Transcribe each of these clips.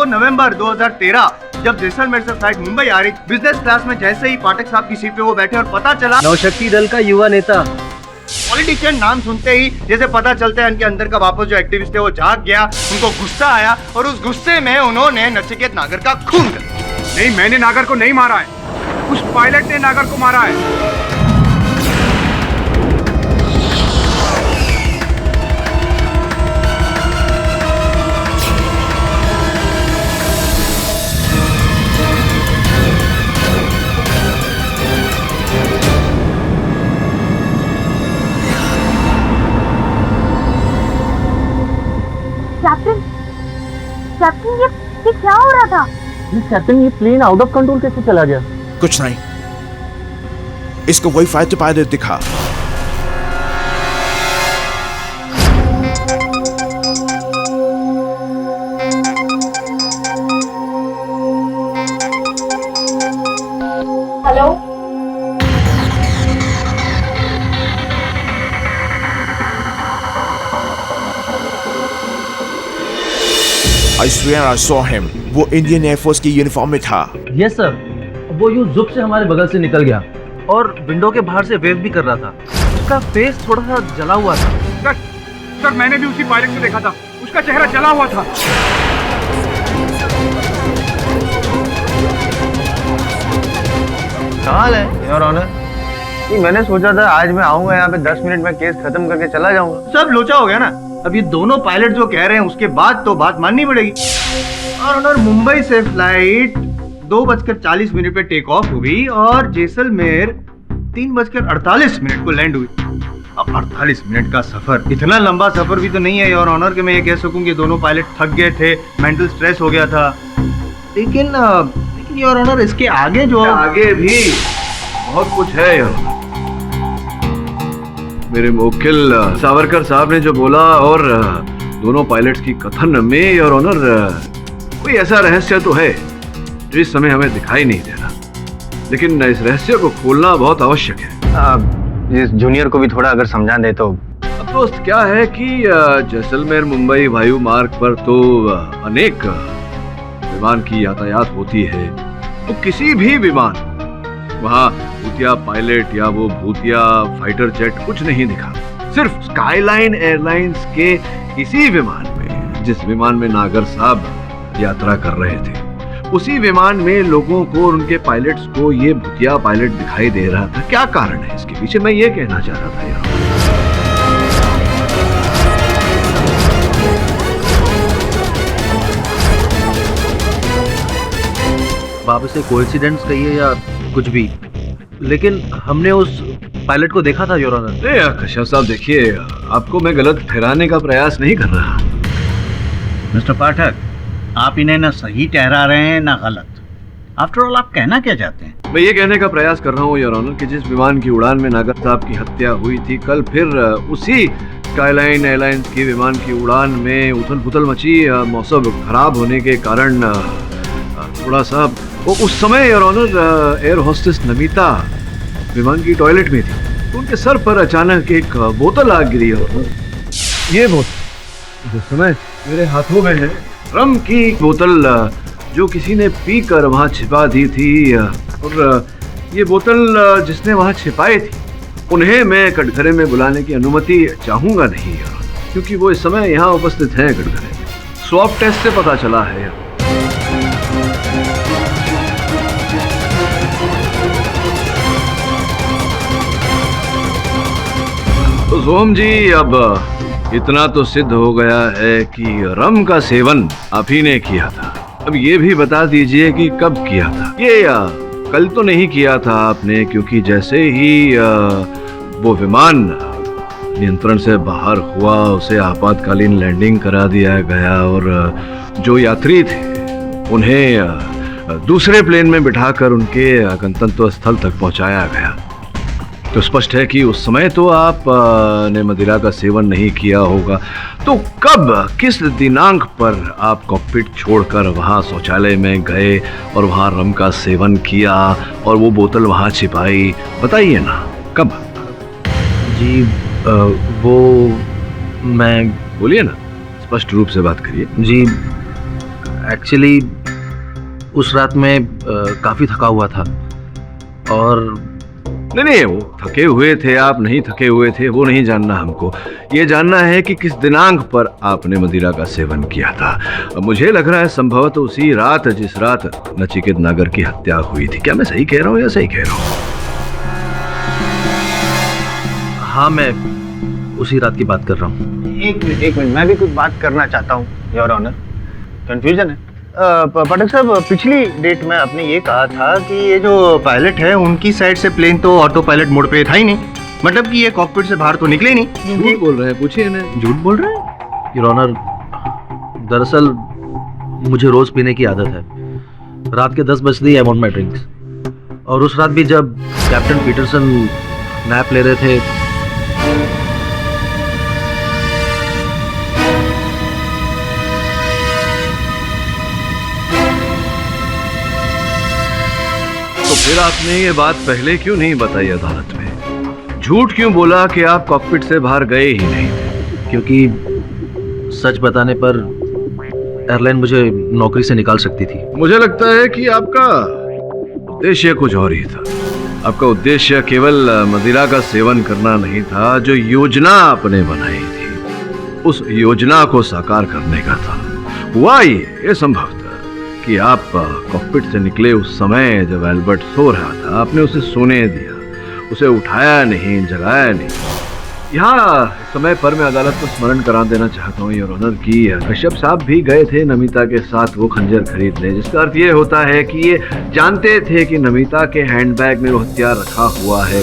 2 नवंबर 2013 जब जैसलमेर से फ्लाइट मुंबई आ रही, बिजनेस क्लास में जैसे ही पाठक साहब की सीट पे वो बैठे और पता चला नौशक्ति दल का युवा नेता। पॉलिटिशियन नाम सुनते ही जैसे पता चलता है उनके अंदर का वापस जो एक्टिविस्ट है वो जाग गया, उनको गुस्सा आया और उस गुस्से में उन्होंने नचिकेत नागर का खून कर दिया। नहीं, मैंने नागर को नहीं मारा है, उस पायलट ने नागर को मारा है। कैप्टन ये क्या हो रहा था? कैप्टन ये प्लेन आउट ऑफ कंट्रोल कैसे चला गया? कुछ नहीं, इसको वही फाइटर पायलट दिखा। Hello, I swear I saw him. वो इंडियन एयरफोर्स की यूनिफॉर्म में था। यस सर, वो यूं जुप से हमारे बगल से निकल गया और विंडो के बाहर से वेव भी कर रहा था। उसका फेस थोड़ा सा जला हुआ था। सर मैंने भी उसी पायलट को देखा था, उसका चेहरा जला हुआ था। हाल है योर ऑनर। मैंने सोचा था आज मैं आऊंगा यहाँ पे 10 मिनट में केस खत्म करके चला जाऊंगा। सब लोचा हो गया ना। अब ये दोनों पायलट जो कह रहे हैं उसके बाद तो बात माननी पड़ेगी। और ऑनर, मुंबई से फ्लाइट 2:40 पे टेक ऑफ हुई और जैसलमेर 3:48 को लैंड हुई। अब 48 मिनट का सफर, इतना लंबा सफर भी तो नहीं है योर ऑनर कि मैं ये कह सकूं कि दोनों पायलट थक गए थे, मेंटल स्ट्रेस हो गया था। लेकिन योर ऑनर, इसके आगे जो आगे भी बहुत कुछ है यार। मेरे मुवक्किल सावरकर साहब ने जो बोला और दोनों पायलट्स की कथन में योर ऑनर कोई ऐसा रहस्य तो है जो इस समय हमें दिखाई नहीं दे रहा, लेकिन इस रहस्य को खोलना बहुत आवश्यक है। इस जूनियर को भी थोड़ा अगर समझा दे तो। अब दोस्त क्या है कि जैसलमेर मुंबई वायु मार्ग पर तो अनेक विमान की यातायात होती है, तो किसी भी विमान वहाँ भूतिया पायलट या वो भूतिया फाइटर जेट कुछ नहीं दिखा। सिर्फ स्काईलाइन एयरलाइंस के इसी विमान में, जिस विमान में नागर साहब यात्रा कर रहे थे, उसी विमान में लोगों को और उनके पायलट्स को ये भूतिया पायलट दिखाई दे रहा था। क्या कारण है इसके पीछे, मैं ये कहना चाह रहा था यार। बाबू से कोइंसिडेंस कहिए या कुछ भी, लेकिन हमने उस पायलट को देखा था योर ऑनर। नहीं कश्यप साहब, देखिए आपको मैं गलत ठहराने का प्रयास नहीं कर रहा। मिस्टर पाठक, आप इन्हें ना सही ठहरा रहे हैं ना गलत। आफ्टर ऑल आप कहना क्या चाहते हैं? मैं ये कहने का प्रयास कर रहा हूँ योर ऑनर कि जिस विमान की उड़ान में नागर साहब की हत्या हुई थी, कल फिर उसी स्काईलाइन एयरलाइंस की विमान की उड़ान में उथल पुथल मची। मौसम खराब होने के कारण थोड़ा सा वो उस समय your honour air hostess Namita विमान की टॉयलेट में थी, तो उनके सर पर अचानक एक बोतल आ गिरी। ये बोतल जिस समय मेरे हाथों में है, रम की बोतल जो किसी ने पीकर वहां छिपा दी थी, और ये बोतल जिसने वहां छिपाई थी उन्हें मैं कटघरे में बुलाने की अनुमति चाहूंगा नहीं, क्योंकि वो इस समय यहाँ उपस्थित हैं कटघरे में। स्वैब टेस्ट से पता चला है। तो सोहम जी, अब इतना तो सिद्ध हो गया है कि रम का सेवन आप ही ने किया था। अब ये भी बता दीजिए कि कब किया था। ये कल तो नहीं किया था आपने, क्योंकि जैसे ही वो विमान नियंत्रण से बाहर हुआ उसे आपातकालीन लैंडिंग करा दिया गया और जो यात्री थे उन्हें दूसरे प्लेन में बिठाकर उनके गंतव्य स्थल तक पहुंचाया गया। तो स्पष्ट है कि उस समय तो आप ने मदिरा का सेवन नहीं किया होगा। तो कब, किस दिनांक पर आप कॉकपिट छोड़कर वहां शौचालय में गए और वहां रम का सेवन किया और वो बोतल वहां छिपाई, बताइए ना कब? जी वो मैं, बोलिए ना, स्पष्ट रूप से बात करिए। जी एक्चुअली उस रात में काफ़ी थका हुआ था और नहीं, वो थके हुए थे, आप नहीं थके हुए थे, वो नहीं जानना हमको। ये जानना है कि किस दिनांक पर आपने मदिरा का सेवन किया था। मुझे लग रहा है संभवतः उसी रात जिस रात नचिकेत नागर की हत्या हुई थी। क्या मैं सही कह रहा हूँ या सही कह रहा हूँ? हाँ, मैं उसी रात की बात कर रहा हूँ। एक मिनट, मैं भी कुछ बात करना चाहता हूँ योर ऑनर। कंफ्यूजन है। पाठक साहब, पिछली डेट में आपने ये कहा था कि ये जो पायलट है उनकी साइड से प्लेन तो ऑटो पायलट मोड पे था ही नहीं, मतलब कि ये कॉकपिट से बाहर तो निकले ही नहीं। झूठ बोल रहे हैं, पूछिए इन्हें। झूठ बोल रहे हैं? योर ऑनर, दरअसल मुझे रोज पीने की आदत है। रात के 10 बजते ही आई वांट माय ड्रिंक्स। और उस रात भी जब कैप्टन पीटरसन नैप ले रहे थे तो फिर आपने ये बात पहले क्यों नहीं बताई अदालत में? झूठ क्यों बोला कि आप कॉकपिट से बाहर गए ही नहीं थे? क्योंकि सच बताने पर एयरलाइन मुझे नौकरी से निकाल सकती थी। मुझे लगता है कि आपका उद्देश्य कुछ और ही था। आपका उद्देश्य केवल मदिरा का सेवन करना नहीं था, जो योजना आपने बनाई थी उस योजना को साकार करने का था। हुआ ये संभव था कि आप कॉकपिट से निकले उस समय जब एल्बर्ट सो रहा था, आपने उसे सोने दिया, उसे उठाया नहीं, जगाया नहीं। यहाँ समय पर मैं अदालत को स्मरण करा देना चाहता हूँ योर ऑनर कि कश्यप साहब भी गए थे नमिता के साथ वो खंजर खरीदने, जिसका अर्थ ये होता है कि ये जानते थे कि नमिता के हैंडबैग में वो हथियार रखा हुआ है।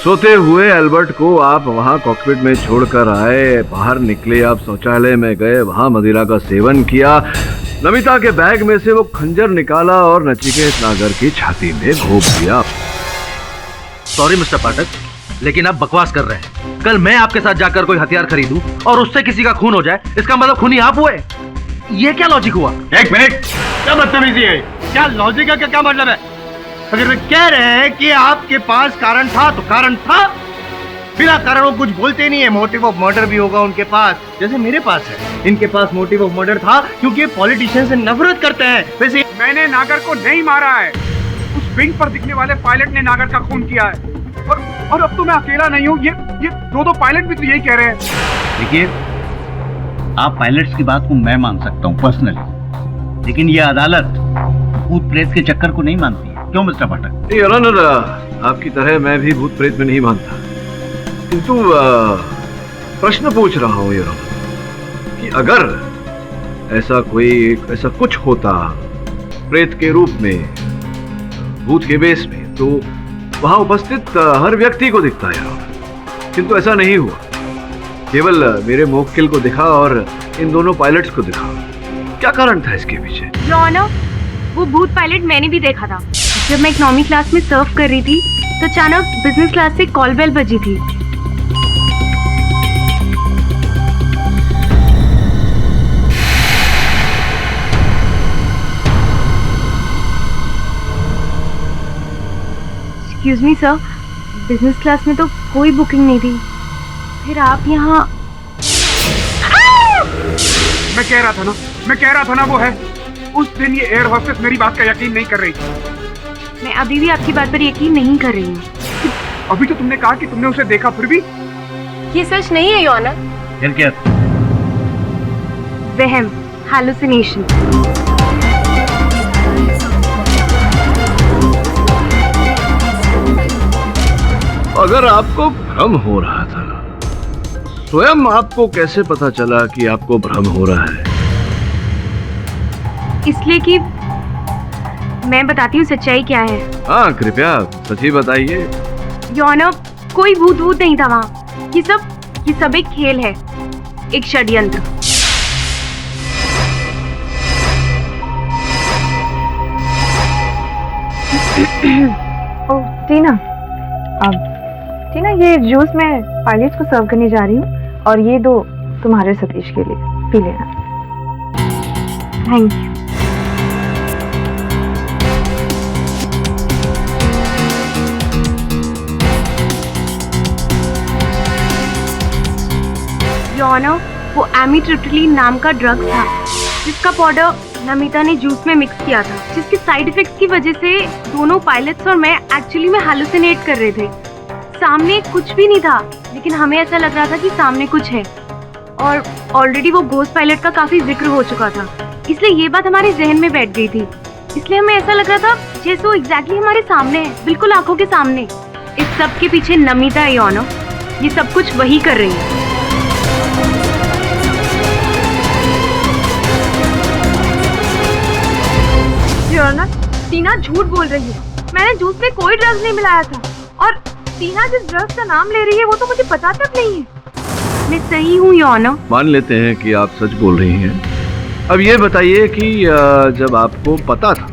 सोते हुए एल्बर्ट को आप वहाँ कॉकपिट में छोड़कर आए, बाहर निकले, आप शौचालय में गए, वहाँ मदिरा का सेवन किया, नमिता के बैग में से वो खंजर निकाला और नचिकेत नागर की छाती में घोंप दिया। सॉरी मिस्टर पाठक, लेकिन आप बकवास कर रहे हैं। कल मैं आपके साथ जाकर कोई हथियार खरीदूं और उससे किसी का खून हो जाए, इसका मतलब खूनी आप हुए? ये क्या लॉजिक हुआ? एक मिनट, क्या बदतमीजी है? क्या लॉजिक है? क्या मतलब है? अगर वे कह रहे हैं कि आपके पास कारण था तो कारण था, बिना कारण वो कुछ बोलते नहीं है। मोटिव ऑफ मर्डर भी होगा उनके पास, जैसे मेरे पास है। इनके पास मोटिव ऑफ मर्डर था क्योंकि पॉलिटिशियन से नफरत करते हैं। वैसे मैंने नागर को नहीं मारा है, उस विंग पर दिखने वाले पायलट ने नागर का खून किया है। और अब तो मैं अकेला नहीं हूँ, ये दो पायलट भी तो यही कह रहे हैं। देखिए, आप पायलट्स की बात को मैं मान सकता हूँ पर्सनली, लेकिन ये अदालत भूत प्रेत के चक्कर को नहीं मानती है। क्यों मिस्टर पाठक? योर ऑनर, आपकी तरह मैं भी भूत प्रेत में नहीं मानता, किंतु प्रश्न पूछ रहा हूँ योर ऑनर कि अगर ऐसा कुछ होता प्रेत के रूप में, भूत के बेस में, तो वहां उपस्थित हर व्यक्ति को दिखता है, किंतु ऐसा नहीं हुआ। केवल मेरे मोक्किल को दिखा और इन दोनों पायलट्स को दिखा। क्या कारण था इसके पीछे? योर ऑनर, वो भूत पायलट मैंने भी देखा था। जब मैं इकोनॉमी क्लास में सर्व कर रही थी तो अचानक बिजनेस क्लास से कॉल बेल बजी थी। Excuse me sir, business class में तो कोई बुकिंग नहीं थी, फिर आप यहाँ? मैं कह रहा था ना वो है। उस दिन ये एयर होस्टेस मेरी बात का यकीन नहीं कर रही थी। मैं अभी भी आपकी बात पर यकीन नहीं कर रही हूँ। अभी तो तुमने कहा कि तुमने उसे देखा, फिर भी ये सच नहीं है योर ऑनर। फिर क्या? वहम, हैलुसिनेशन। अगर आपको भ्रम हो रहा था, स्वयं आपको कैसे पता चला कि आपको भ्रम हो रहा है? इसलिए कि मैं बताती हूँ सच्चाई क्या है। हाँ, कृपया सच ही बताइए। योर ऑनर, कोई भूत नहीं था वहाँ। ये सब एक खेल है, एक षड्यंत्र। ओह टीना, टीना ये जूस मैं पायलट्स को सर्व करने जा रही हूँ और ये दो तुम्हारे सतीश के लिए, पी लेना। Thank you. योर ऑनर, वो एमिट्रिप्टिलीन नाम का ड्रग था जिसका पाउडर नमिता ने जूस में मिक्स किया था, जिसके साइड इफेक्ट्स की वजह से दोनों पायलट्स और मैं एक्चुअली में हैलुसिनेट कर रहे थे। सामने कुछ भी नहीं था, लेकिन हमें ऐसा लग रहा था कि सामने कुछ है, और ऑलरेडी वो घोस्ट पायलट का काफी जिक्र हो चुका था, इसलिए ये बात हमारे जहन में बैठ गई थी। इसलिए हमें ऐसा लग रहा था जैसे वो एग्जैक्टली हमारे सामने है, बिल्कुल आंखों के सामने। इस सब के पीछे नमिता है योनो, ये सब कुछ वही कर रही है। योना, टीना झूठ बोल रही है। मैंने जूस में कोई ड्रग्स नहीं मिलाया था, और टीना जिस ड्रग्स का नाम ले रही है वो तो मुझे पता तक नहीं है। मैं सही हूँ योनो। मान लेते हैं कि आप सच बोल रही हैं। अब ये बताइए कि जब आपको पता था,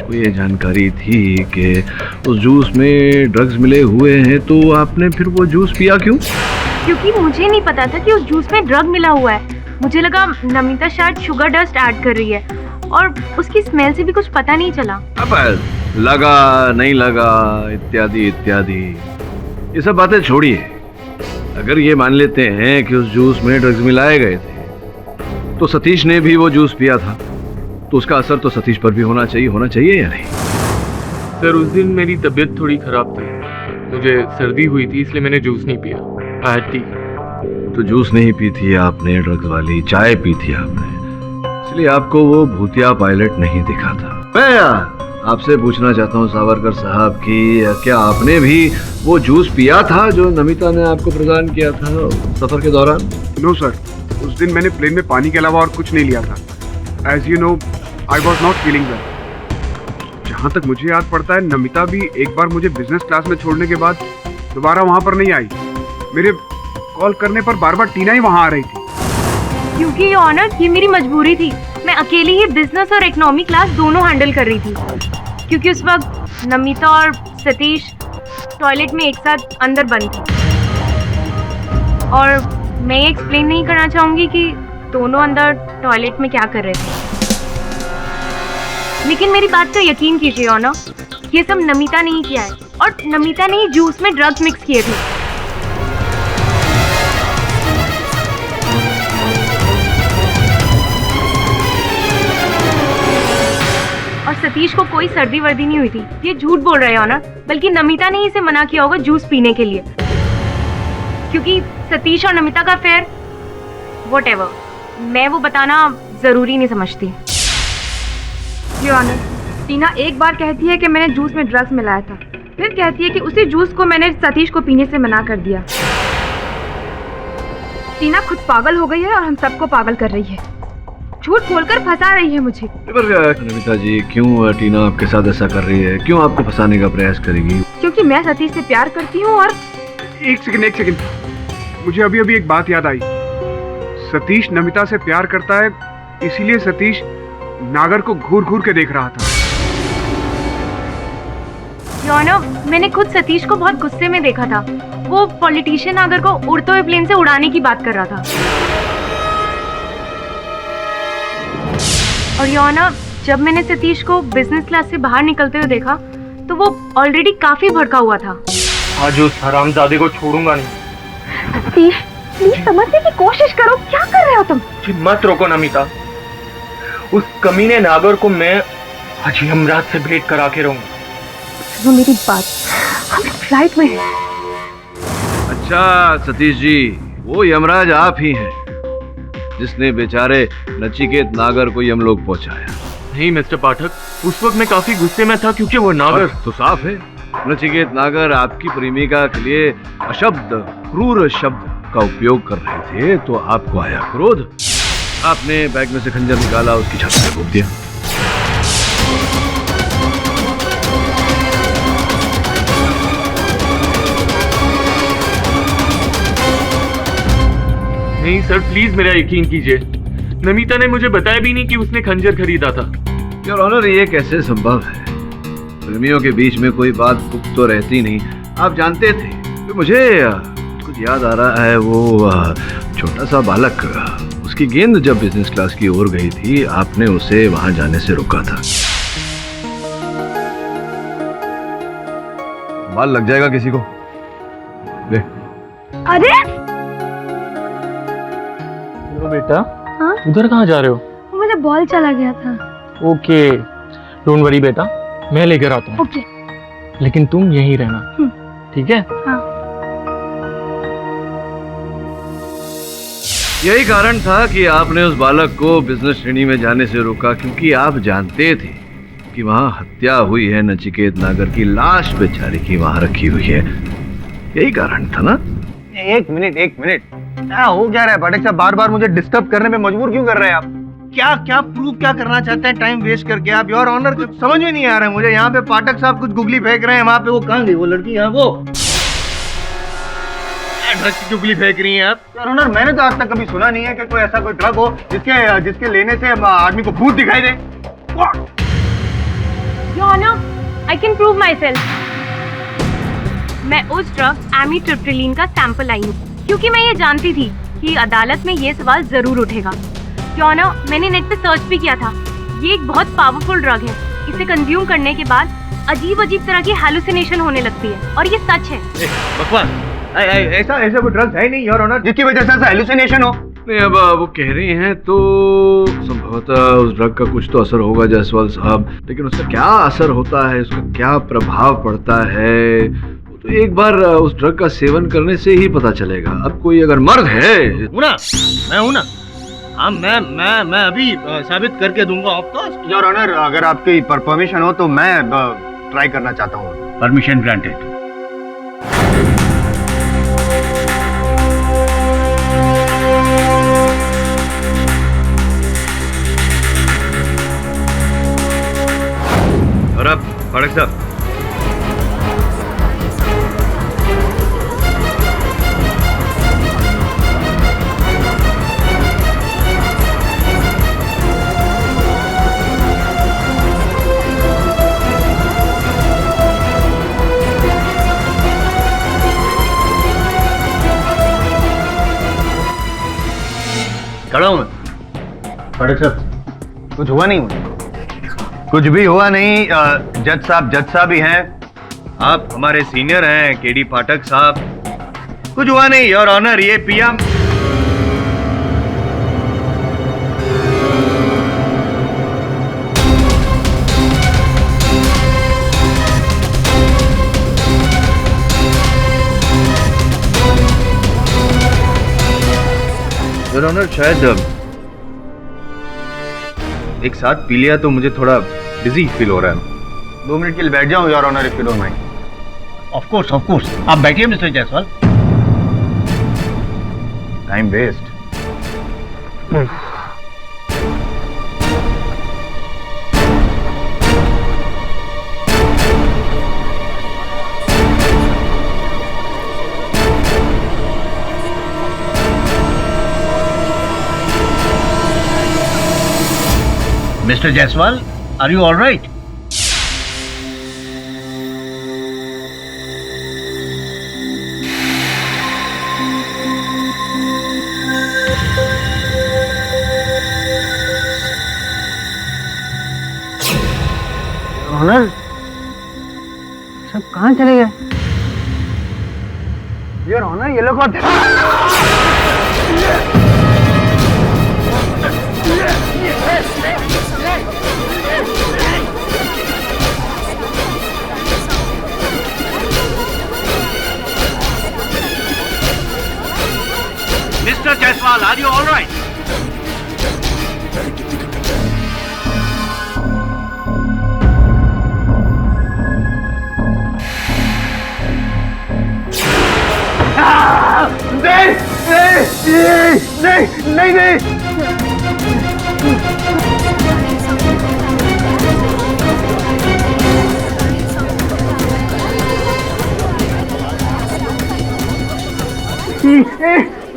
को ये जानकारी थी कि उस जूस में ड्रग्स मिले हुए हैं, तो आपने फिर वो जूस पिया क्यों? क्योंकि मुझे नहीं पता था कि उस जूस में ड्रग मिला हुआ है। मुझे लगा नमिता शायद शुगर डस्ट ऐड कर रही है, और उसकी स्मेल से भी कुछ पता नहीं चला। अब लगा नहीं लगा इत्यादि इत्यादि, ये सब बातें छोड़िए। अगर ये मान लेते हैं कि उस जूस में ड्रग्स मिलाए गए थे, तो सतीश ने भी वो जूस पिया था, तो उसका असर तो सतीश पर भी होना चाहिए या नहीं? सर, उस दिन मेरी तबीयत थोड़ी खराब थी, मुझे सर्दी हुई थी, इसलिए मैंने जूस नहीं पिया। I had T. तो जूस नहीं पी थी आपने, ड्रग्स वाली चाय पी थी आपने, इसलिए आपको वो भूतिया पायलट नहीं दिखा था। मैं आपसे पूछना चाहता हूँ सावरकर साहब कि क्या आपने भी वो जूस पिया था जो नमिता ने आपको प्रदान किया था सफर के दौरान? नो सर, उस दिन मैंने प्लेन में पानी के अलावा और कुछ नहीं लिया था। As you know, I was not feeling well. जहाँ तक मुझे याद पड़ता है, नमिता भी एक बार मुझे बिजनेस क्लास में छोड़ने के बाद दोबारा वहाँ पर नहीं आई। मेरे कॉल करने पर बार बार टीना ही वहाँ आ रही थी। क्योंकि ये ऑनर, ये मेरी मजबूरी थी। मैं अकेली ही बिजनेस और इकोनॉमी क्लास दोनों हैंडल कर रही थी, क्योंकि उस वक्त नमिता और सतीश टॉयलेट में एक साथ अंदर बंद थे। और मैं ये एक्सप्लेन नहीं करना चाहूँगी कि दोनों अंदर टॉयलेट में क्या कर रहे थे, लेकिन मेरी बात का यकीन कीजिए ऑनर, ये सब नमिता ने ही किया है, और नमिता ने ही जूस में ड्रग्स मिक्स किए थे। और सतीश को कोई सर्दी वर्दी नहीं हुई थी। ये झूठ बोल रहे हो ना, बल्कि नमिता ने ही इसे मना किया होगा जूस पीने के लिए, क्योंकि सतीश और नमिता का अफेयर, व्हाटएवर, मैं वो बताना जरूरी नहीं समझती। योना, टीना एक बार कहती है कि मैंने जूस में ड्रग्स मिलाया था, फिर कहती है कि उसी जूस को मैंने सतीश को पीने से मना कर दिया। टीना खुद पागल हो गई है और हम सबको पागल कर रही है, झूठ बोलकर फंसा रही है मुझे। पर नमिता जी, क्यों टीना आपके साथ ऐसा कर रही है? क्यों आपको फंसाने का प्रयास करेगी? क्योंकि मैं सतीश से प्यार करती हूँ। और एक सेकंड, मुझे अभी अभी एक बात याद आई। सतीश नमिता से प्यार करता है, इसीलिए सतीश नागर को घूर घूर के देख रहा था। योनो, मैंने खुद सतीश को बहुत गुस्से में देखा था। वो पॉलिटिशियन नागर को उड़ते हुए प्लेन से उड़ाने की बात कर रहा था। और योनो, जब मैंने सतीश को बिजनेस क्लास से बाहर निकलते हुए देखा, तो वो ऑलरेडी काफी भड़का हुआ था। आज उस हरामजादे को छोड़ूंगा नहीं। सतीश, प्लीज समझने की कोशिश करो, क्या कर रहे हो तुम? मत रोको नमिता, उस कमीने नागर को मैं आज यमराज से भेंट करा के रहूंगा। वो मेरी बात, हम फ्लाइट में हैं। अच्छा सतीश जी, वो यमराज आप ही हैं जिसने बेचारे नचिकेत नागर को यमलोक पहुंचाया। नहीं मिस्टर पाठक, उस वक्त मैं काफी गुस्से में था, क्योंकि वो नागर तो साफ है, नचिकेत नागर आपकी प्रेमिका के लिए अशब्द क्रूर शब्द का उपयोग कर रहे थे, तो आपको आया क्रोध। आपने बैग में से खंजर निकाला, उसकी छाती पे घोंप दिया। नहीं सर, प्लीज मेरा यकीन कीजिए, नमिता ने मुझे बताया भी नहीं कि उसने खंजर खरीदा था। योर ऑनर, ये कैसे संभव है? प्रेमियों के बीच में कोई बात गुप्त तो रहती नहीं, आप जानते थे। तो मुझे कुछ याद आ रहा है, वो छोटा सा बालक, उसकी गेंद जब बिजनेस क्लास की ओर गई थी, आपने उसे वहां जाने से रोका था। बाल लग जाएगा किसी को। ले। अरे बेटा, हाँ? उधर कहाँ जा रहे हो? मुझे बॉल चला गया था। ओके, डोंट वरी बेटा, मैं लेकर आता हूँ। ओके। लेकिन तुम यहीं रहना, ठीक है? हाँ। यही कारण था कि आपने उस बालक को बिजनेस श्रेणी में जाने से रोका, क्योंकि आप जानते थे कि वहाँ हत्या हुई है नचिकेत नागर की, लाश बेचारे की वहाँ रखी हुई है। यही कारण था ना? एक मिनट क्या हो क्या रहा है पाठक साहब? बार बार मुझे डिस्टर्ब करने में मजबूर क्यों कर रहे हैं आप? क्या प्रूव क्या करना चाहते हैं टाइम वेस्ट करके आप? योर ऑनर, कुछ समझ में नहीं आ रहा है मुझे। यहाँ पे पाठक साहब कुछ गुगली फेंक रहे हैं, वहाँ पे वो कहाँ गई वो लड़की? यहाँ वो ड्रग की गुगली फेंक रही हैं आप। योर ऑनर, मैंने तो आज तक कभी सुना नहीं है कि कोई ऐसा कोई ड्रग हो जिसके लेने से आदमी को भूत दिखाई दे। Your honour, I can prove myself. मैं उस ड्रग एमिट्रिप्टिलिन का सैंपल आई हूँ, क्योंकि मैं ये जानती थी कि अदालत में ये सवाल जरूर उठेगा। योर ऑनर, मैंने नेट पे सर्च भी किया था। ये एक बहुत पावरफुल ड्रग है। इसे कंज्यूम करने के बाद अजीब तरह की हैलुसिनेशन होने लगती है, और ये सच है। बकवास, ऐसा कोई ड्रग है नहीं योर ऑनर जिसकी वजह से ऐसा हैलुसिनेशन हो। नहीं, अब वो कह रही हैं तो संभवतः उस ड्रग का कुछ तो असर होगा जायसवाल साहब, लेकिन उसका क्या असर होता है, उसका क्या प्रभाव पड़ता है, तो एक बार उस ड्रग का सेवन करने से ही पता चलेगा। अब कोई अगर मर्द है मैं हूं ना। हाँ, मैं अभी साबित करके दूंगा आपको। योर ऑनर, अगर आपकी परमिशन हो तो मैं ट्राई करना चाहता हूँ। Permission granted. और अब पाठक साहब, खड़ा हूं मैं। पाठक साहब, कुछ हुआ नहीं मुझे, कुछ भी हुआ नहीं। जज साहब ही हैं, आप हमारे सीनियर हैं केडी पाठक साहब। कुछ हुआ नहीं योर ऑनर। ये पिया योर ऑनर, शायद एक साथ पी लिया तो मुझे थोड़ा बिजी फील हो रहा है। 2 मिनट के लिए बैठ जाऊं your honour, if you don't mind. Of course आप बैठिए mister Jaiswal. Time waste. Mister Jaiswal, are you all right? Honour, सब कहाँ चले गए? योर ऑनर, ये लोग mister Jaiswal, are you all right?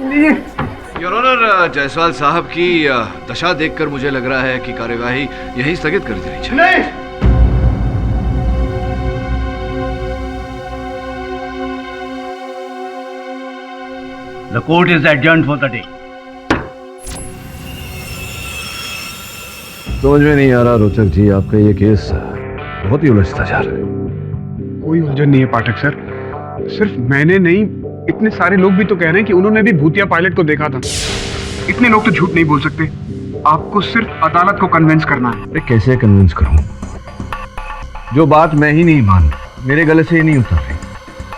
नहीं। योर ऑनर, जायसवाल साहब की दशा देखकर मुझे लग रहा है कि कार्यवाही यहीं स्थगित कर देनी चाहिए। नहीं। The court is adjourned for the day. समझ में नहीं आ रहा रोचक जी, आपका ये केस बहुत ही उलझता जा रहा है। कोई उलझन नहीं है पाठक सर, सिर्फ मैंने नहीं, इतने सारे लोग भी तो कह रहे हैं कि उन्होंने भी भूतिया पायलट को देखा था। इतने लोग तो झूठ नहीं बोल सकते। आपको सिर्फ अदालत को कन्विंस करना है। मैं कैसे कन्विंस करूं? जो बात मैं ही नहीं मान रहा, मेरे गले से ही नहीं उतर रही,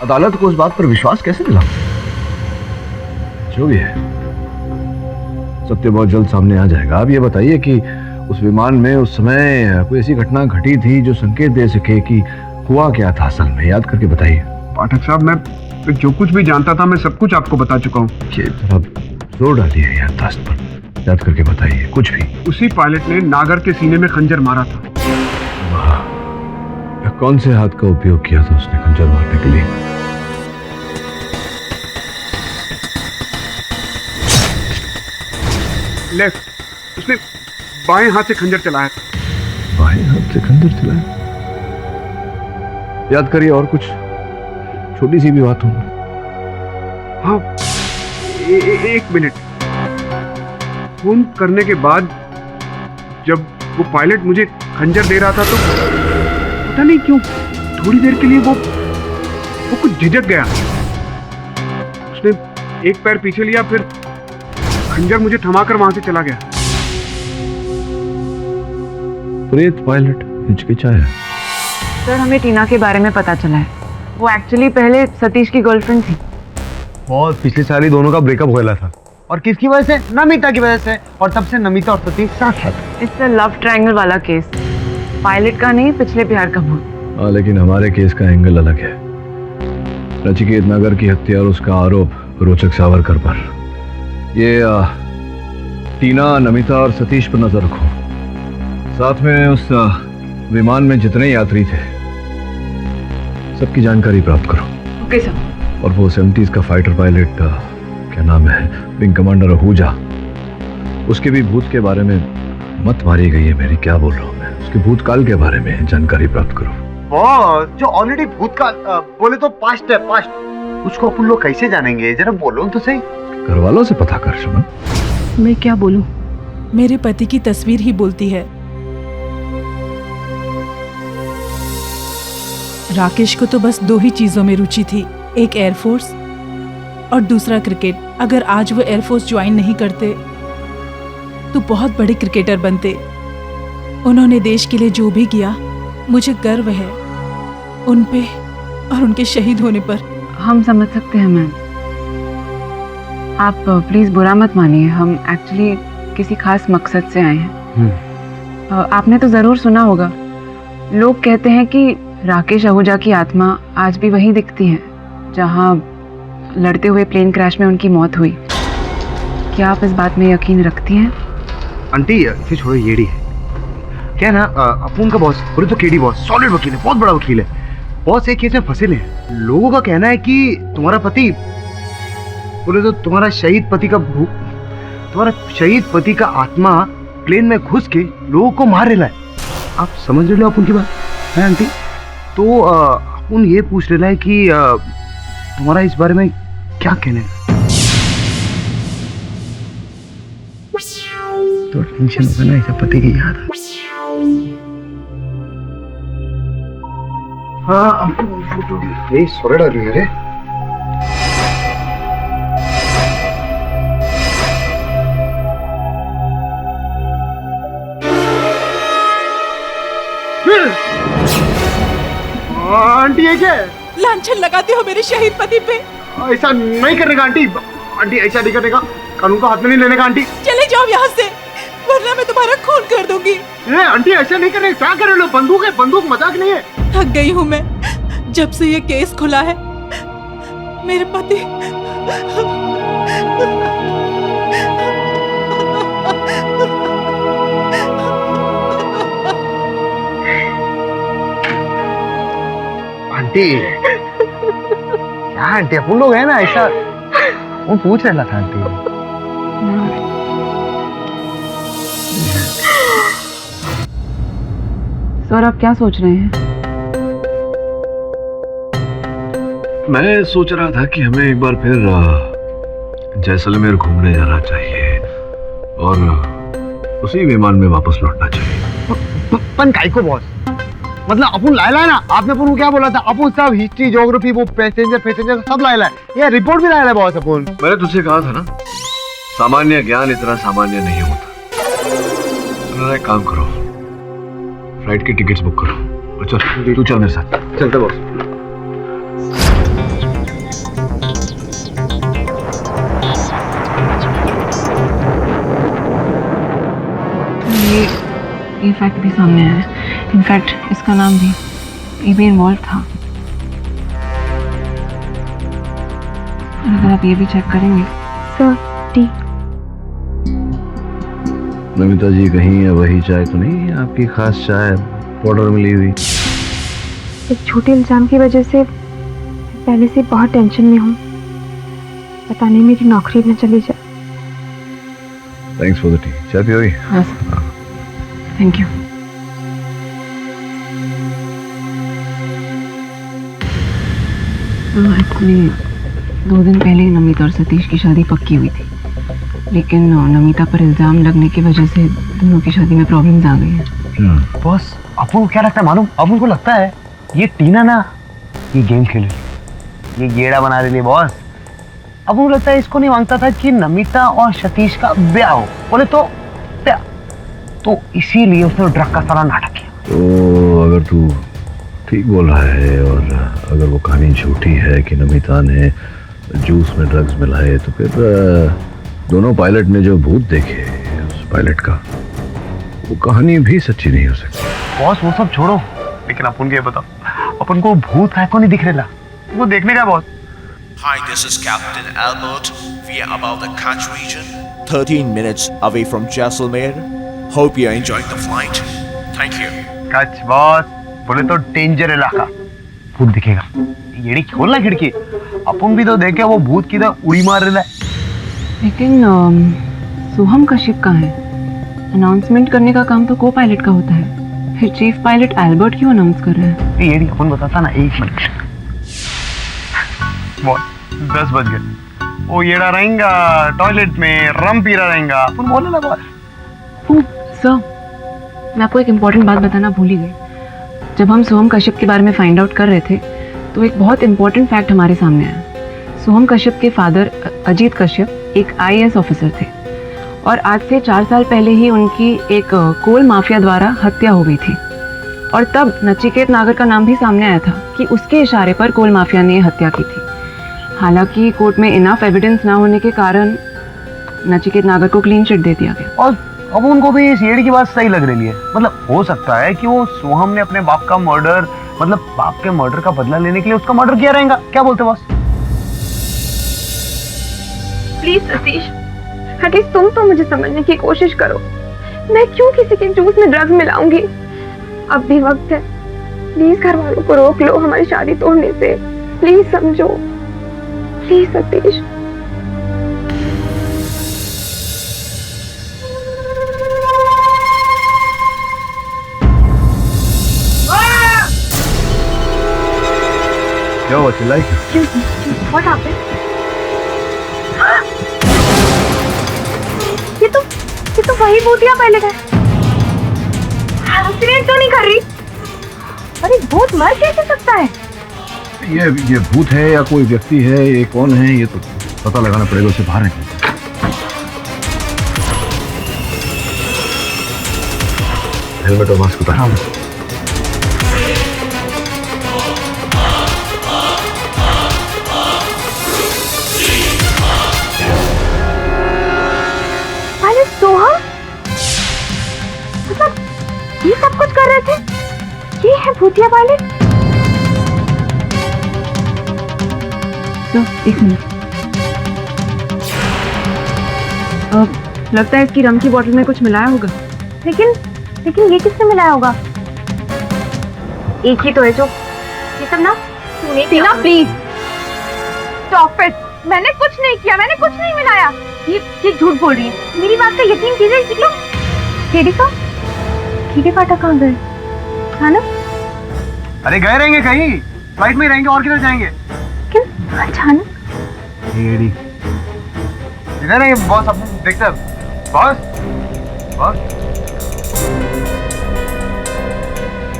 अदालत को उस बात पर विश्वास कैसे दिलाऊं? जो भी है, सत्य बहुत जल्द सामने आ जाएगा। आप ये बताइए कि उस विमान में उस समय कोई ऐसी घटना घटी थी जो संकेत दे सके कि हुआ क्या था असल में? याद करके बताइए। पाठक साहब, मैं जो कुछ भी जानता था मैं सब कुछ आपको बता चुका हूँ। ये जरा जोर डालिए याददाश्त पर, याद करके बताइए कुछ भी। उसी पायलट ने नागर के सीने में खंजर मारा था। वाह, कौन से हाथ का उपयोग किया था उसने खंजर मारने के लिए? लेफ्ट, उसने बाएं हाथ से खंजर चलाया था। बाएं हाथ से खंजर चलाया? याद करिए और कुछ छोटी सी भी बात हो। हाँ, एक मिनट। फोन करने के बाद जब वो पायलट मुझे खंजर दे रहा था तो पता नहीं क्यों थोड़ी देर के लिए वो कुछ झिझक गया। उसने एक पैर पीछे लिया, फिर खंजर मुझे थमाकर वहां से चला गया। प्रेत पायलट हिचकिचाया। सर, हमें टीना के बारे में पता चला है। वो एक्चुअली पहले सतीश की गर्लफ्रेंड थी। बहुत पिछले साल ही दोनों का ब्रेकअप हो गया था, और किसकी वजह से? नमिता की वजह से। और तब से नमिता और सतीश साथ साथ। इट्स अ लव ट्रायंगल वाला केस, पायलट का नहीं, पिछले प्यार का भूत। हाँ, लेकिन हमारे केस का एंगल अलग है। नचिकेत नागर की हत्या और उसका आरोप रोचक सावरकर पर। ये टीना, नमिता और सतीश पर नजर रखो। साथ में उस विमान में जितने यात्री थे सबकी जानकारी प्राप्त करो। Okay sir. और वो 70s का फाइटर पायलट, क्या नाम है, विंग कमांडर आहूजा, उसके भी भूत के बारे में मत मारी गई है मेरी, क्या बोल रहा हूँ मैं, उसके भूतकाल के बारे में जानकारी प्राप्त करो। जो ऑलरेडी भूतकाल बोले तो पास्ट है, पास्ट। उसको अपन लोग कैसे जानेंगे? जरा बोलो तो सही। घर वालों से पता कर शमन। मैं क्या बोलूं? मेरे पति की तस्वीर ही बोलती है। राकेश को तो बस 2 ही चीजों में रुचि थी, एक एयरफोर्स और दूसरा क्रिकेट। अगर आज वो एयरफोर्स ज्वाइन नहीं करते तो बहुत बड़े क्रिकेटर बनते। उन्होंने देश के लिए जो भी किया, मुझे गर्व है उन पे और उनके शहीद होने पर। हम समझ सकते हैं मैम, आप प्लीज बुरा मत मानिए। हम एक्चुअली किसी खास मकसद से आए हैं। आपने तो जरूर सुना होगा, लोग कहते हैं कि राकेश आहूजा की आत्मा आज भी वहीं दिखती है जहां लड़ते हुए प्लेन क्रैश में उनकी मौत हुई। क्या आप इस बात में यकीन रखती हैं? आंटी इसे छोड़ो, येड़ी है क्या ना। अपुन का बॉस, बोले तो केडी बॉस, सॉलिड वकील है, बहुत बड़ा वकील है। बॉस एक केस में फंसे हैं। लोगों का कहना है कि तुम्हारा पति, बोले तो तुम्हारा शहीद पति का आत्मा प्लेन में घुस के लोगों को मार रहा है। आप समझ रहे हो अपुन की बात है आंटी? तो अपुन ये पूछ रहा है कि तुम्हारा इस बारे में क्या कहना है? तो टेंशन होगा ना, ऐसा पति की याद है। हाँ, ये सॉलिड आ रही है रे। आंटी ये क्या है? लांछन लगाते हो मेरे शहीद पति पे। ऐसा नहीं करने का आंटी, आंटी ऐसा नहीं करने का, कानून को हाथ में नहीं लेने का आंटी। चले जाओ यहाँ से, वरना मैं तुम्हारा खून कर दूंगी। ये आंटी ऐसा नहीं करने, क्या कर रहे हो? बंदूक है, बंदूक मजाक नहीं है। थक गई हूँ मैं, जब से ये केस खुला है मेरे पति आंटी क्या आंटी, अपन लोग है ना, ऐसा वो पूछ रहा था आंटी। सर, आप क्या सोच रहे हैं? मैं सोच रहा था कि हमें एक बार फिर जैसलमेर घूमने जाना चाहिए और उसी विमान में वापस लौटना चाहिए। पन काय को बॉस, मतलब अपन लायला है ना। आपने अपन को क्या बोला था? अपन सब हिस्ट्री, ज्योग्राफी, वो पैसेंजर सब लायला है। ये रिपोर्ट भी लायला है बॉस अपन। मैंने तुझसे कहा था ना, सामान्य ज्ञान इतना सामान्य नहीं होता। सुनो, एक काम करो, फ्लाइट की टिकट्स बुक करो और चल, तू चल मेरे साथ। चलते बॉस। ये फैक्ट भी सामने आया है। इनफैक्ट इसका नाम भी ये भी इन्वॉल्व था। अगर आप ये भी चेक करेंगे। Sir T. नमिता जी कहीं वही चाय तो नहीं है आपकी खास चाय पाउडर मिली हुई? एक छोटे इल्जाम की वजह से पहले से बहुत टेंशन में हूँ। पता नहीं मेरी नौकरी न चली जाए। Thanks for the T. चाय पियोगी? हाँ सर, थैंक यू। एक्चुअली 2 दिन पहले नमिता और सतीश की शादी पक्की हुई थी, लेकिन नमिता पर इल्जाम लगने की वजह से दोनों की शादी में प्रॉब्लम्स आ गई हैं। बॉस अपन को क्या लगता है मालूम? अपन को लगता है ये टीना ना ये गेम खेल रही, ये गेड़ा बना रही है बॉस। अपन को लगता है इसको नहीं मांगता था कि नमिता और सतीश का ब्याह हो, बोले तो ब्याह, तो इसीलिए उसने ड्रग का सारा नाटक किया। तो अगर तू ठीक बोल रहा है और अगर वो कहानी झूठी है कि नमिता ने जूस में ड्रग्स मिलाए, तो फिर दोनों पायलट ने जो भूत देखे उस पायलट का, वो कहानी भी सच्ची नहीं हो सकती। बॉस वो सब छोड़ो, लेकिन अपन को ये बताओ, अपन को भूत है को नहीं दिख रहा, वो देखने का boss. Hi, this is Captain Albert. We are about the Kutch region, 13 minutes away from Jaisalmer. Hope you are enjoying the flight. Thank you. कच बॉस, बोले तो डेंजर इलाका, भूत दिखेगा। ये खोलना खिड़की, अपन भी तो देखे वो भूत की तरह उड़ी मार रहा है। लेकिन सोहम कश्यप कहाँ है? अनाउंसमेंट करने का काम तो को पायलट का होता है, फिर चीफ पायलट एल्बर्ट क्यों अनाउंस कर रहा है? ये अपन बताता ना, 1 मिनट। बॉस 10 बज गए, वो येड़ा रहेगा टॉयलेट में, रम पी रहा रहेगा, अपन बोले ना बॉस। सर, मैं आपको एक इम्पॉर्टेंट बात बताना भूल ही गई। जब हम सोहम कश्यप के बारे में फाइंड आउट कर रहे थे, तो एक बहुत इम्पॉर्टेंट फैक्ट हमारे सामने आया। सोहम कश्यप के फादर अजीत कश्यप एक IAS ऑफिसर थे, और आज से 4 साल पहले ही उनकी एक कोल माफिया द्वारा हत्या हो गई थी। और तब नचिकेत नागर का नाम भी सामने आया था कि उसके इशारे पर कोल माफिया ने हत्या की थी। हालांकि कोर्ट में इनफ एविडेंस ना होने के कारण नचिकेत नागर को क्लीन चिट दे दिया गया। और अब उनको भी इस येड़ी की बात सही लग रही है। मतलब हो सकता है कि वो सोहम ने अपने बाप का मर्डर, मतलब बाप के मर्डर का बदला लेने के लिए उसका मर्डर किया रहेगा। क्या बोलते बॉस? प्लीज सतीश, एटलीस्ट तुम तो मुझे समझने की कोशिश करो। मैं क्यों किसी के जूस में ड्रग्स मिलाऊंगी? अब भी वक्त है, प्लीज घर वालों को रोक लो हमारी शादी तोड़ने से। प्लीज समझो, प्लीज सतीश। क्या हुआ, चिल्लाई क्यों? What happened? ये तो वही भूतिया पहले का। एक्सीडेंट तो नहीं कर रही? अरे भूत मर कैसे सकता है? ये भूत है या कोई व्यक्ति है, ये कौन है, ये तो पता लगाना पड़ेगा, उसे बाहर निकल। हेलमेट और मास्क उतार। अरे सोहम, मतलब ये सब कुछ कर रहे थे? ये है भूतिया पायलट? तो 1 मिनट। लगता है इसकी रम की बोतल में कुछ मिलाया होगा। लेकिन ये किसने मिलाया होगा? एक ही तो है जो ये सब ना तूने किया। Please stop it. मैंने कुछ नहीं किया, मैंने कुछ नहीं मिलाया। ये झूठ बोल रही है। मेरी बात का यकीन कीजिए। सीख लो। कीड़े पाठक कहाँ गए? हाँ ना? अरे गए रहेंगे कहीं, फ्लाइट में ही रहेंगे, और किधर जाएंगे? किन अचानक? इधर रहेंगे बॉस, अपन देखते हैं। Boss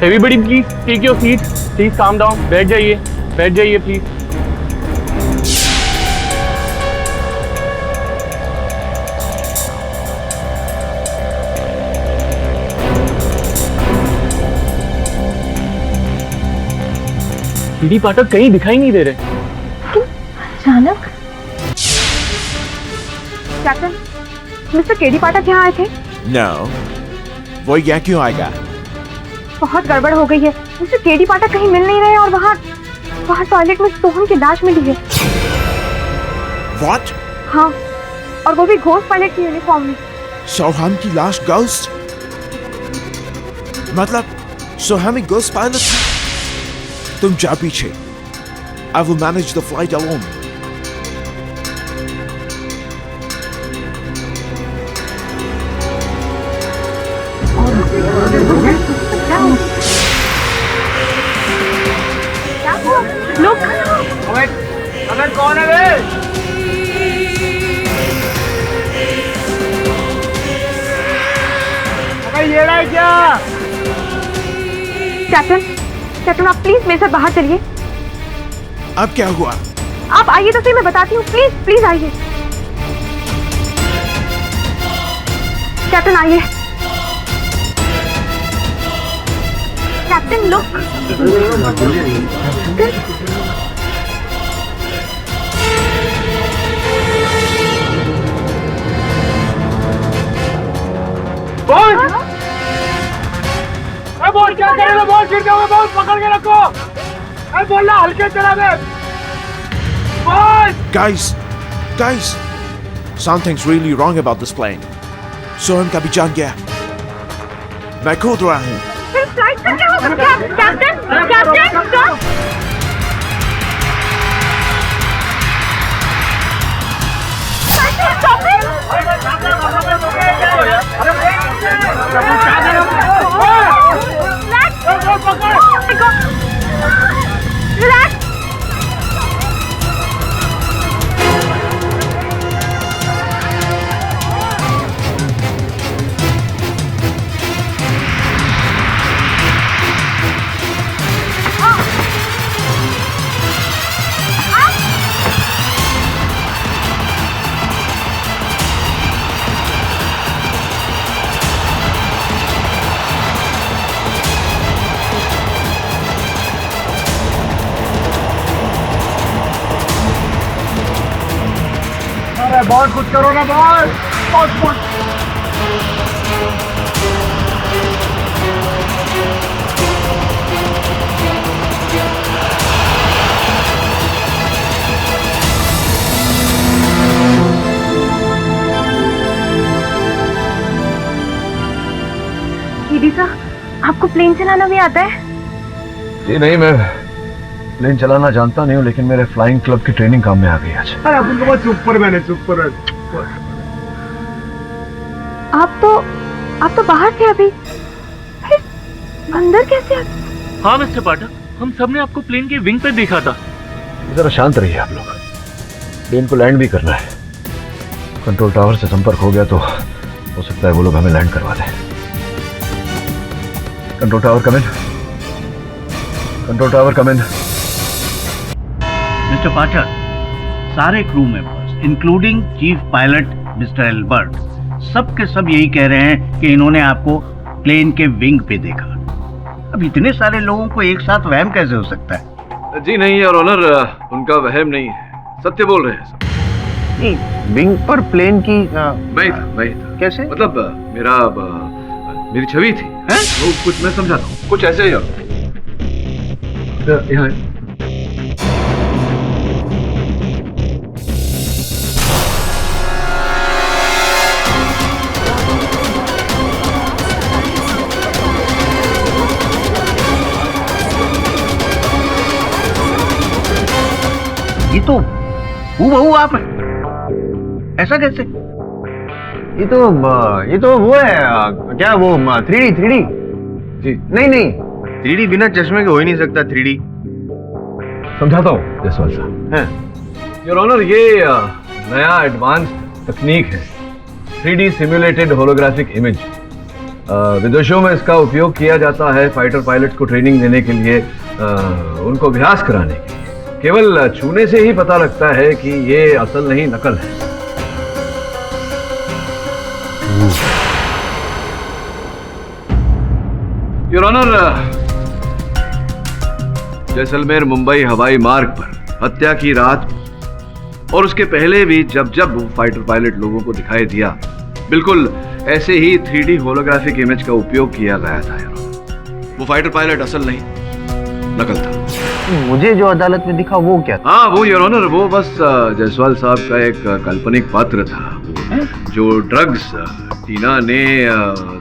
everybody please take your seat, please calm down, बैठ जाइए प्लीज। केडी पाठक कहीं दिखाई नहीं दे रहे। अचानक कैप्टन, मिस्टर केडी पाठक यहाँ आए थे? No. वो यहाँ क्यों आएगा? बहुत गड़बड़ हो गई है। मिस्टर केडी पाठक कहीं मिल नहीं रहे और वहाँ टॉयलेट में सोहम की लाश मिली है। What? हाँ, और वो भी घोस्ट पायलट की यूनिफॉर्म में। सोहम की लाश घोस्ट? मतलब सोहम एक घोस्ट पायलट? तुम जा पीछे। I will manage the flight alone. Look! अबे कौन है बे? अबे ये रहा है क्या? कैप्टन आप प्लीज मेरे साथ बाहर चलिए। अब क्या हुआ? आप आइए तो सही, मैं बताती हूँ। प्लीज आइए कैप्टन, आइए। Captain look. बोल क्या करेगा? बोल गिर जाओगे, बोल पकड़ के रखो। अरे बोलना हल्के चला बे। Guys, something's really wrong about this plane. सोहम का भी जान गया। मैं कूद रहा हूँ। फिर फ्लाइट का क्या होगा? Captain stop. बहुत कुछ करो ना, बहुत। दीदी साहब, आपको प्लेन चलाना भी आता है? जी नहीं, मैं प्लेन चलाना जानता नहीं हूँ, लेकिन मेरे फ्लाइंग क्लब की ट्रेनिंग काम में आ गई आज। अरे अपन तो बहुत सुपरमैन है, सुपरमैन। आप तो बाहर थे अभी, फिर अंदर कैसे आ? हाँ मिस्टर पाठक, हम सब ने आपको प्लेन के विंग पे देखा था। जरा शांत रहिए आप लोग, प्लेन को लैंड भी करना है। कंट्रोल टावर से संपर्क हो गया तो हो सकता है वो लोग हमें लैंड करवा दें। कंट्रोल टावर कम इन। कंट्रोल टावर कम इन। मिस्टर पाठक, सारे crew members including chief pilot mister Albert सब के सब यही कह रहे हैं कि इन्होंने आपको प्लेन के विंग पे देखा। अब इतने सारे लोगों को एक साथ वहम कैसे हो सकता है? जी नहीं योर ऑनर, उनका वहम नहीं है, सत्य बोल रहे हैं सब। नहीं, विंग पर प्लेन की मैं ही था। कैसे? मतलब मेरी छवि थी। वो कुछ मैं समझाता हूँ, कुछ ऐसे ही। यहाँ ये तो हूबहू आप हैं। ऐसा कैसे? ये तो वो है, क्या वो 3D? जी नहीं 3D बिना चश्मे के हो ही नहीं सकता। 3D समझाता हूँ जसवाल साहब। हैं? योर ऑनर, ये नया एडवांस तकनीक है, 3D सिम्युलेटेड होलोग्राफिक इमेज। विदेशों में इसका उपयोग किया जाता है फाइटर पायलट को ट्रेनिंग देने के लिए, उनको अभ्यास कराने के लिए। केवल छूने से ही पता लगता है कि ये असल नहीं नकल है। योर ऑनर, जैसलमेर मुंबई हवाई मार्ग पर हत्या की रात और उसके पहले भी जब जब वो फाइटर पायलट लोगों को दिखाई दिया, बिल्कुल ऐसे ही 3D होलोग्राफिक इमेज का उपयोग किया गया था। वो फाइटर पायलट असल नहीं, नकल था। मुझे जो अदालत में दिखा वो क्या था? हाँ, वो योर ऑनर, वो बस जायसवाल साहब का एक काल्पनिक पात्र था, जो ड्रग्स टीना ने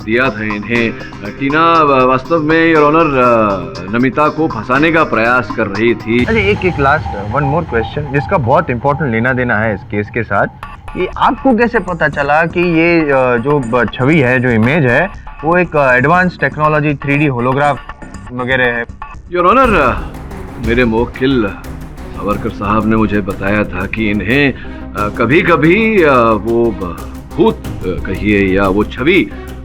दिया था इन्हें। टीना वास्तव में योर ऑनर नमिता को फंसाने का प्रयास कर रही थी। अरे एक लास्ट वन मोर क्वेश्चन जिसका बहुत इंपॉर्टेंट लेना देना है इस केस के साथ, कि आपको कैसे पता चला कि ये जो छवि है, जो इमेज है, वो एक एडवांस टेक्नोलॉजी 3D होलोग्राफ वगैरह है? योर ऑनर, मेरे मुवक्किल सावरकर साहब ने मुझे बताया था कि इन्हें कभी कभी वो भूत कहिए या वो छवि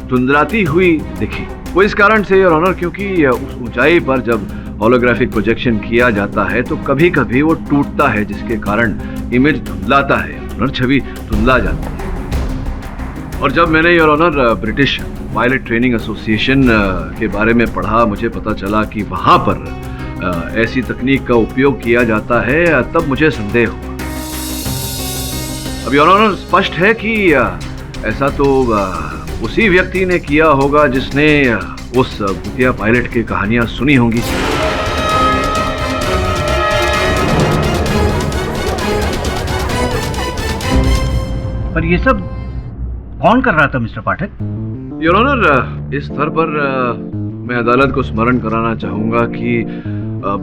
धुंधलाती हुई दिखी। वो इस कारण से योर ऑनर, क्योंकि उस ऊंचाई पर जब होलोग्राफिक प्रोजेक्शन किया जाता है तो कभी कभी वो टूटता है, जिसके कारण इमेज धुंधलाता है और छवि धुंधला जाती है। और जब मैंने your honour British pilot training association के बारे में पढ़ा, मुझे पता चला कि वहाँ पर ऐसी तकनीक का उपयोग किया जाता है, तब मुझे संदेह हुआ। अब योर ऑनर, स्पष्ट है कि ऐसा तो उसी व्यक्ति ने किया होगा जिसने उस भूतिया पायलट की कहानियां सुनी होंगी। पर ये सब कौन कर रहा था मिस्टर पाठक? योर ऑनर, इस स्तर पर मैं अदालत को स्मरण कराना चाहूंगा कि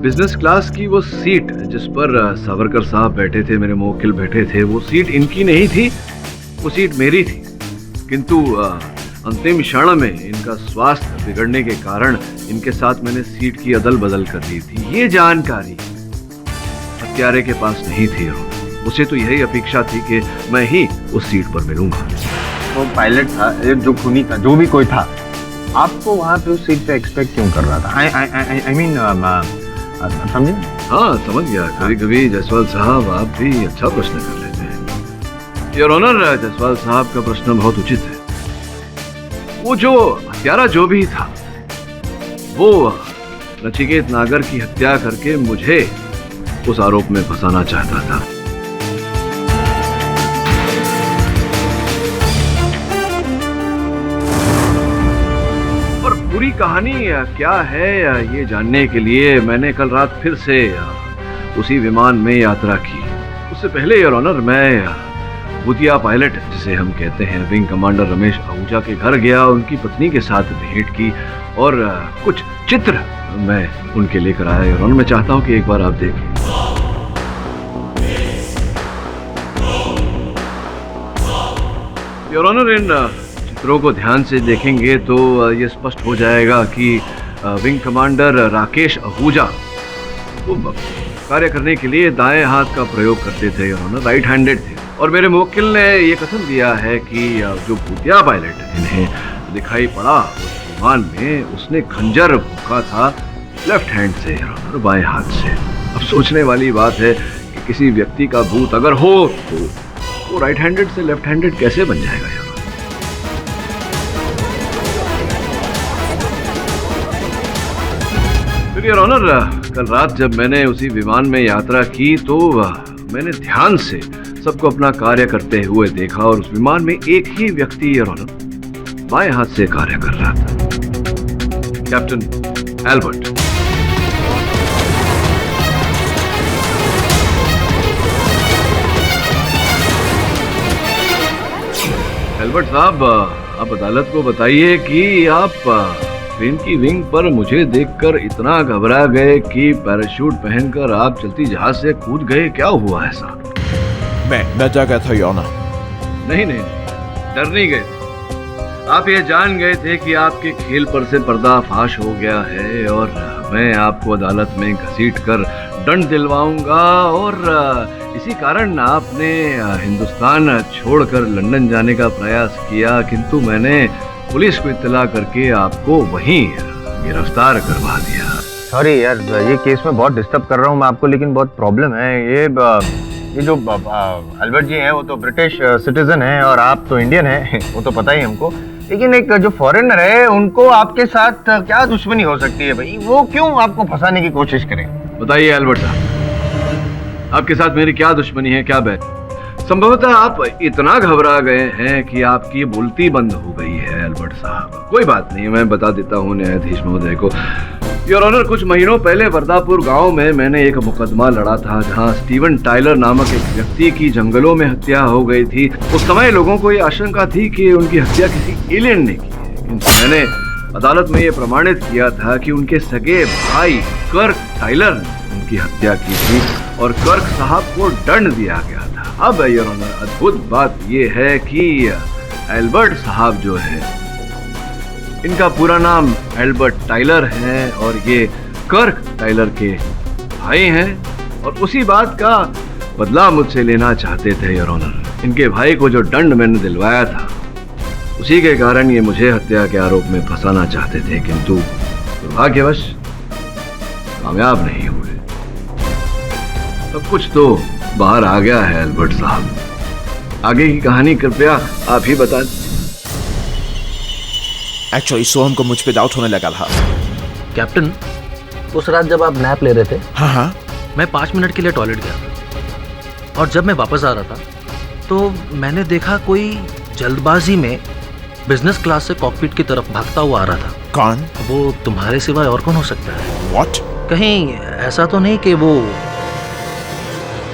बिजनेस क्लास की वो सीट जिस पर सावरकर साहब बैठे थे, मेरे मुवक्किल बैठे थे, वो सीट इनकी नहीं थी, वो सीट मेरी थी। किंतु अंतिम क्षण में इनका स्वास्थ्य बिगड़ने के कारण इनके साथ मैंने सीट की अदल बदल कर दी थी। ये जानकारी हत्यारे के पास नहीं थी। उसे तो यही अपेक्षा थी कि मैं ही उस सीट पर मिलूंगा। वो पायलट था, जो खूनी था, जो भी कोई था, आपको वहाँ पे उस सीट पे एक्सपेक्ट क्यों कर रहा था? आई मीन समझे? हाँ, समझ गया। कभी कभी जायसवाल साहब आप भी अच्छा प्रश्न कर लेते हैं। योर ऑनर, जायसवाल साहब का प्रश्न बहुत उचित है। वो जो हत्यारा जो भी था, वो नचिकेत नागर की हत्या करके मुझे उस आरोप में फंसाना चाहता था। और पूरी कहानी क्या है ये जानने के लिए मैंने कल रात फिर से उसी विमान में यात्रा की। उससे पहले योर ऑनर, मैं भूतिया पायलट जिसे हम कहते हैं विंग कमांडर रमेश आहूजा के घर गया, उनकी पत्नी के साथ भेंट की और कुछ चित्र मैं उनके लेकर आया। योर ऑनर, मैं चाहता हूं कि एक बार आप देखें। योर ऑनर, इन चित्रों को ध्यान से देखेंगे तो ये स्पष्ट हो जाएगा कि विंग कमांडर राकेश आहूजा वो कार्य करने के लिए दाएं हाथ का प्रयोग करते थे। योर ऑनर, राइट हैंडेड थे। और मेरे मुवक्किल ने ये कथन दिया है कि जो भूतिया पायलट इन्हें दिखाई पड़ा उस विमान में, उसने खंजर भोंका था लेफ्ट हैंड से और बाएं हाथ से। अब सोचने वाली बात है कि किसी व्यक्ति का भूत अगर हो तो वो राइट हैंडेड से लेफ्ट हैंडेड कैसे बन जाएगा? यार, फिर योर ऑनर, कल रात जब मैंने उसी विमान में यात्रा की तो मैंने ध्यान से सबको अपना कार्य करते हुए देखा और उस विमान में एक ही व्यक्ति योर ऑनर बाएं हाथ से कार्य कर रहा था, कैप्टन एल्बर्ट। एल्बर्ट साहब, आप अदालत को बताइए कि आप ट्रेन की विंग पर मुझे देखकर इतना घबरा गए कि पैराशूट पहनकर आप चलती जहाज से कूद गए। क्या हुआ ऐसा? मैं डर गया था योर ऑनर। नहीं, डर नहीं गए। आप ये जान गए थे कि आपके खेल पर से पर्दाफाश हो गया है और मैं आपको अदालत में घसीट कर दंड दिलवाऊंगा और इसी कारण आपने हिंदुस्तान छोड़कर लंदन जाने का प्रयास किया, किंतु मैंने पुलिस को इत्तला करके आपको वहीं गिरफ्तार करवा दिया। सॉरी यार, ये केस में बहुत डिस्टर्ब कर रहा हूँ मैं आपको, लेकिन बहुत प्रॉब्लम है। ये जो अल्बर्ट जी हैं वो तो ब्रिटिश सिटीजन हैं और आप तो इंडियन हैं, वो तो पता ही हमको। लेकिन एक जो फॉरेनर है उनको आपके साथ क्या दुश्मनी हो सकती है भाई? वो क्यों आपको फंसाने की कोशिश करें? बताइए एल्बर्ट साहब, आपके साथ मेरी क्या दुश्मनी है, क्या बैर? संभवतः आप इतना घबरा गए हैं कि आपकी बोलती बंद हो गई है एल्बर्ट साहब। कोई बात नहीं, मैं बता देता हूँ न्यायाधीश महोदय को। योर ऑनर, कुछ महीनों पहले वर्दापुर गांव में मैंने एक मुकदमा लड़ा था जहां स्टीवन टाइलर नामक एक व्यक्ति की जंगलों में हत्या हो गई थी। उस समय लोगों को ये आशंका थी कि उनकी हत्या किसी एलियन ने की है, किंतु मैंने अदालत में ये प्रमाणित किया था कि उनके सगे भाई कर्क टाइलर ने उनकी हत्या की थी और कर्क साहब को दंड दिया गया था। अब योर ऑनर, अद्भुत बात यह है कि एल्बर्ट साहब जो है, इनका पूरा नाम एल्बर्ट टाइलर है और ये कर्क टाइलर के भाई हैं और उसी बात का बदला मुझसे लेना चाहते थे योर ऑनर। इनके भाई को जो दंड मैंने दिलवाया था उसी के कारण ये मुझे हत्या के आरोप में फंसाना चाहते थे, किंतु दुर्भाग्यवश कामयाब नहीं हुए। सब कुछ तो बाहर आ गया है एल्बर्ट साहब। आगे की कहानी कृपया आप ही बता। एक्चुअली सोहम को मुझ पे डाउट होने लगा था। कैप्टन, उस रात जब आप नैप ले रहे थे, हाँ, मैं 5 मिनट के लिए टॉयलेट गया था और जब मैं वापस आ रहा था तो मैंने देखा कोई जल्दबाजी में बिजनेस क्लास से कॉकपिट की तरफ भागता हुआ आ रहा था। कौन? वो तुम्हारे सिवाय और कौन हो सकता है? What? कहीं ऐसा तो नहीं कि वो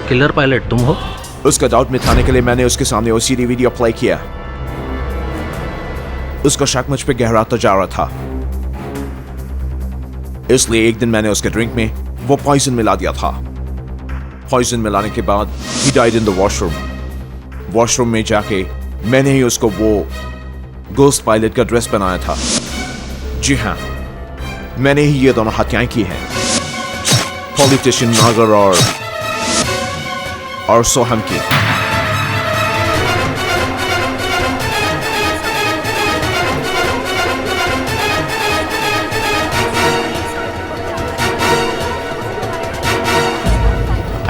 किलर पायलट तुम हो? उसका डाउट मिटाने के लिए मैंने उसके सामने ओसीडी वीडियो प्ले किया। उसका शक मुझ पे गहराता जा रहा था, इसलिए एक दिन मैंने उसके ड्रिंक में वो पॉइजन मिला दिया था। पॉइजन मिलाने के बाद he died in the washroom. Washroom में जाके मैंने ही उसको वो गोस्ट पायलट का ड्रेस बनाया था। जी हाँ, मैंने ही ये दोनों हत्याएं की हैं, पॉलिटिशियन नागर और सोहम की।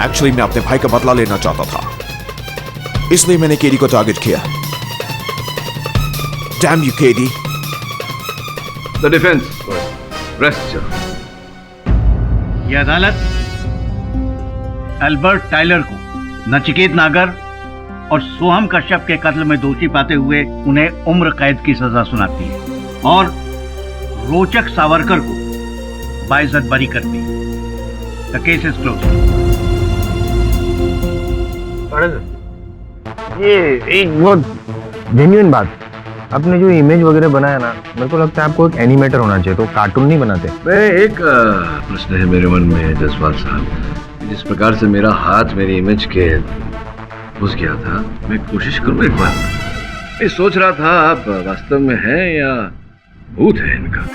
एक्चुअली मैं अपने भाई का बदला लेना चाहता था, इसलिए मैंने केडी को टारगेट किया। Damn you, KD. The defense, rest your... ये अदालत एल्बर्ट टाइलर को नचिकेत नागर और सोहम कश्यप के कत्ल में दोषी पाते हुए उन्हें उम्र कैद की सजा सुनाती है और रोचक सावरकर को बाइज्जत बरी करती है। The case is closed. ये एक बहुत जेन्युइन बात, आपने जो इमेज वगैरह बनाया ना, मेरे को लगता है आपको एक एनिमेटर होना चाहिए, तो कार्टून नहीं बनाते। एक प्रश्न है मेरे मन में जसवाल साहब, जिस प्रकार से मेरा हाथ मेरी इमेज के घुस गया था, मैं कोशिश करूँ एक बार। मैं सोच रहा था आप वास्तव में हैं या भूत है इनका।